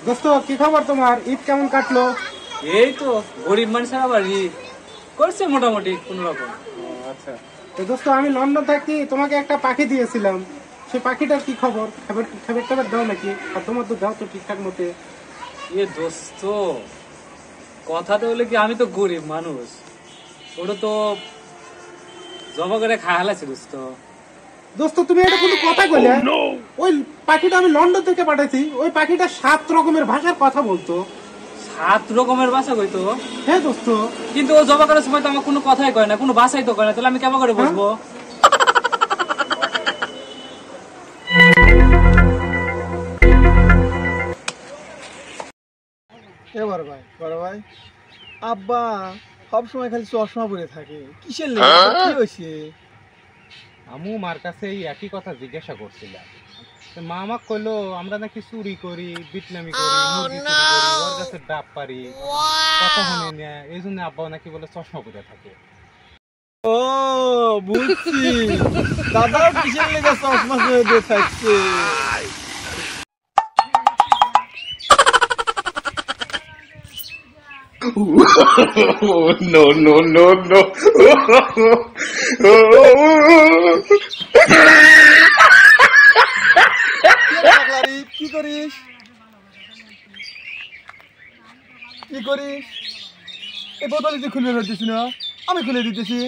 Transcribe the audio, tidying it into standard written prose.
দোস্ত কি খবর তোমার? ঈদ কেমন কাটলো? এই তো গরিব মানুষের আবার ঈদ করছে মোটামুটি কোন রকম। আচ্ছা, তো দোস্ত আমি লন্ডন থাকি, তোমাকে একটা পাখি দিয়েছিলাম, সেই পাখিটার কি খবর? খাবার খাবার টাবার দাও নাকি? আর তোমার তো দাও তো ঠিকঠাক মতে। দোস্ত, কথাটা হলো কি, আমি তো গরিব মানুষ, ওটা তো জবা করে খায় হালাইছে দোস্ত। দোস্ত তুমি এটা কোনো কথা কইলে? ওই পাখিটা আমি লন্ডন থেকে পাঠাইছি, ওই পাখিটা 7 রকমের ভাষার কথা বলতো। 7 রকমের ভাষা কইতো? হ্যাঁ দোস্ত। কিন্তু ও জবা করার সময় তো আমার কোনো কথাই কয় না, কোনো ভাষাই তো কয় না, তাহলে আমি কেমন করে হ্যাঁ? বুঝবো? এবার ভাই বড় ভাই, আব্বা সব সময় খালি চশমা পরে থাকে, কিসের লেগে? কি হয়েছে? আমু মার কাছে এই একই কথা জিজ্ঞাসা করছিলাম। তো মা আমাকে কইলো আমরা নাকি চুরি করি, বিটনামি করি, মুরগি চুরি করি, ওর কাছে ডাব পারি, কথা শুনে নেয়, এই জন্য আব্বা নাকি বলে চশমা পরে থাকে। ও বুঝছি, দাদাও কিসের লেগে চশমা পরে দিয়ে থাকছে। Oh, no, no, no, no. কি করিস? কি করিস? এই বোতল তুই খুলে ফেলতেছি না, আমি খুলে দিতেছি।